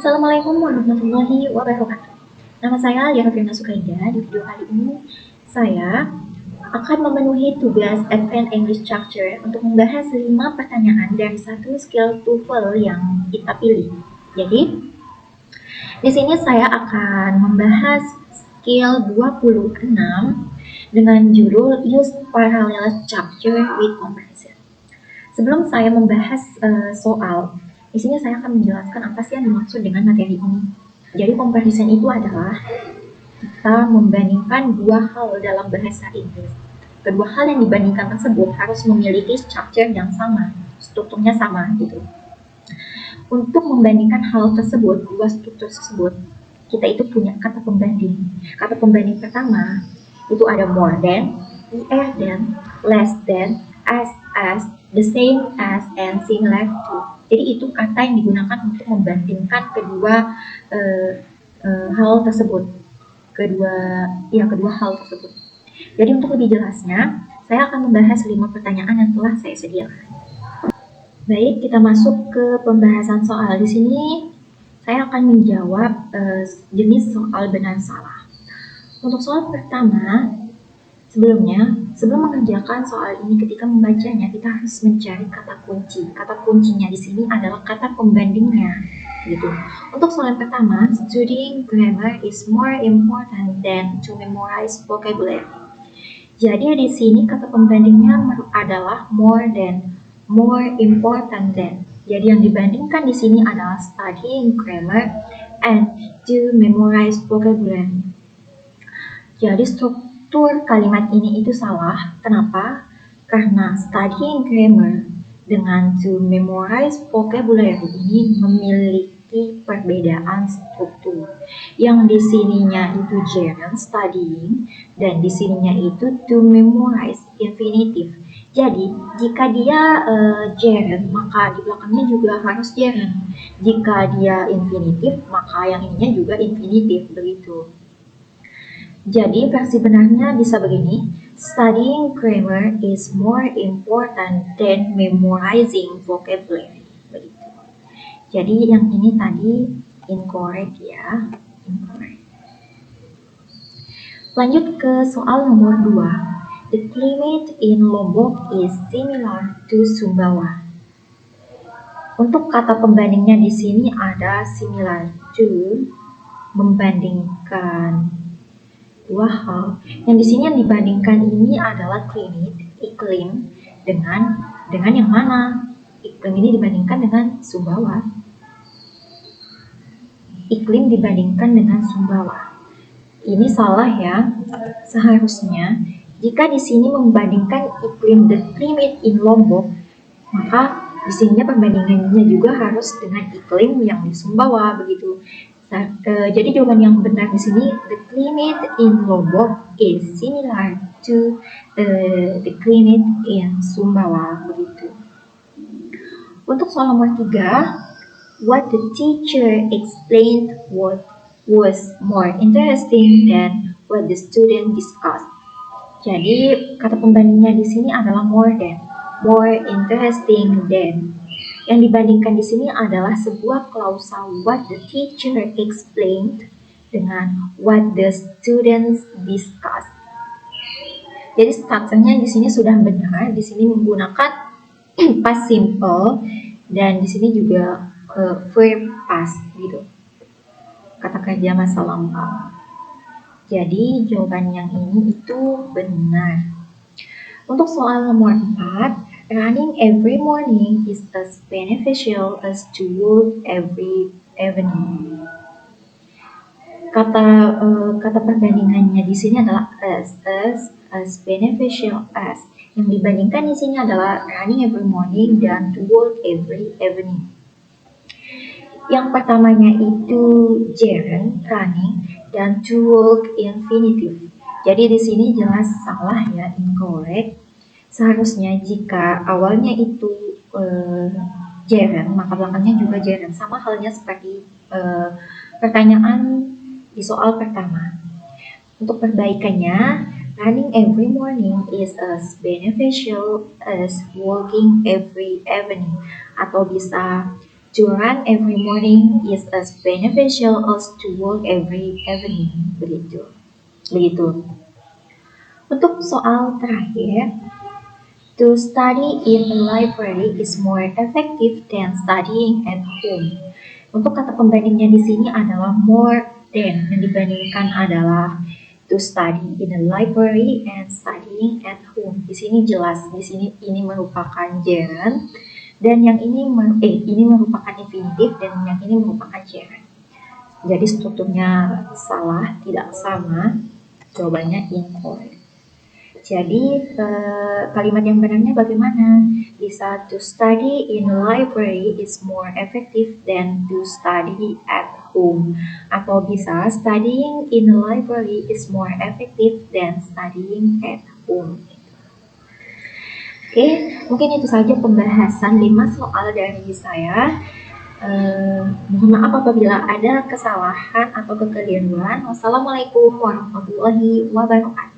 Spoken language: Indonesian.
Assalamualaikum warahmatullahi wabarakatuh. Nama saya Liana Firna Sukaida. Di video kali ini saya akan memenuhi tugas Advanced English Structure untuk membahas 5 pertanyaan dari satu skill TOEFL yang kita pilih. Jadi, di sini saya akan membahas skill 26 dengan judul Use Parallel Structure with Comparison. Sebelum saya membahas soal, di sini saya akan menjelaskan apa sih yang dimaksud dengan materi ini. Jadi comparison itu adalah kita membandingkan dua hal dalam bahasa Inggris. Kedua hal yang dibandingkan tersebut harus memiliki structure yang sama, strukturnya sama gitu. Untuk membandingkan hal tersebut, dua struktur tersebut, kita itu punya kata pembanding. Kata pembanding pertama itu ada more than, than, less than, as, the same as, and similar to. Jadi itu kata yang digunakan untuk membandingkan kedua hal tersebut. Kedua hal tersebut. Jadi untuk lebih jelasnya, saya akan membahas 5 pertanyaan yang telah saya sediakan. Baik, kita masuk ke pembahasan soal. Di sini saya akan menjawab jenis soal benar salah. Untuk soal pertama, sebelum mengerjakan soal ini, ketika membacanya kita harus mencari kata kunci. Kata kuncinya di sini adalah kata pembandingnya, gitu. Untuk soal pertama, studying grammar is more important than to memorize vocabulary. Jadi di sini kata pembandingnya adalah more than, more important than. Jadi yang dibandingkan di sini adalah studying grammar and to memorize vocabulary. Jadi struktur kalimat ini itu salah. Kenapa? Karena studying grammar dengan to memorize vocabulary ini memiliki perbedaan struktur. Yang di sininya itu gerund studying dan di sininya itu to memorize infinitive. Jadi jika dia gerund maka di belakangnya juga harus gerund. Jika dia infinitive maka yang ininya juga infinitive, begitu. Jadi versi benarnya bisa begini, studying grammar is more important than memorizing vocabulary. Begitu. Jadi yang ini tadi incorrect ya, incorrect. Lanjut ke soal nomor 2. The climate in Lombok is similar to Sumbawa. Untuk kata pembandingnya di sini ada similar to, membandingkan dua hal. Yang di sini yang dibandingkan ini adalah climate, iklim, dengan yang mana? Iklim ini dibandingkan dengan Sumbawa. Iklim dibandingkan dengan Sumbawa. Ini salah ya. Seharusnya jika di sini membandingkan iklim the climate in Lombok, maka di sininya perbandingannya juga harus dengan iklim yang di Sumbawa, begitu. Jadi jawaban yang benar di sini, the climate in Lombok is similar to the climate in Sumbawa, begitu. Untuk soal nomor 3, what the teacher explained was more interesting than what the student discussed. Jadi kata pembandingnya di sini adalah more than, more interesting than. Yang dibandingkan di sini adalah sebuah klausa what the teacher explained dengan what the students discussed. Jadi strukturnya di sini sudah benar. Di sini menggunakan past simple dan di sini juga verb past gitu. Kata kerja masa lampau. Jadi jawaban yang ini itu benar. Untuk soal nomor 4. Running every morning is as beneficial as to walk every evening. Kata perbandingannya di sini adalah as beneficial as. Yang dibandingkan di sini adalah running every morning dan to walk every evening. Yang pertamanya itu gerund running dan to walk infinitive. Jadi di sini jelas salah ya, incorrect. Seharusnya jika awalnya itu gerund, maka belakangnya juga gerund. Sama halnya seperti pertanyaan di soal pertama. Untuk perbaikannya, running every morning is as beneficial as walking every evening. Atau bisa To run every morning is as beneficial as to walk every evening. Begitu. Begitu. Untuk soal terakhir, to study in a library is more effective than studying at home. Untuk kata pembandingnya di sini adalah more than, yang dibandingkan adalah to study in a library and studying at home. Di sini jelas, di sini ini merupakan gerund dan yang ini merupakan infinitif dan yang ini merupakan gerund. Jadi strukturnya salah, tidak sama. Jawabannya incorrect. Jadi kalimat yang benarnya bagaimana? Bisa to study in a library is more effective than to study at home. Atau bisa studying in a library is more effective than studying at home. Oke, mungkin itu saja pembahasan 5 soal dari saya. Mohon maaf apabila ada kesalahan atau kekeliruan. Wassalamualaikum warahmatullahi wabarakatuh.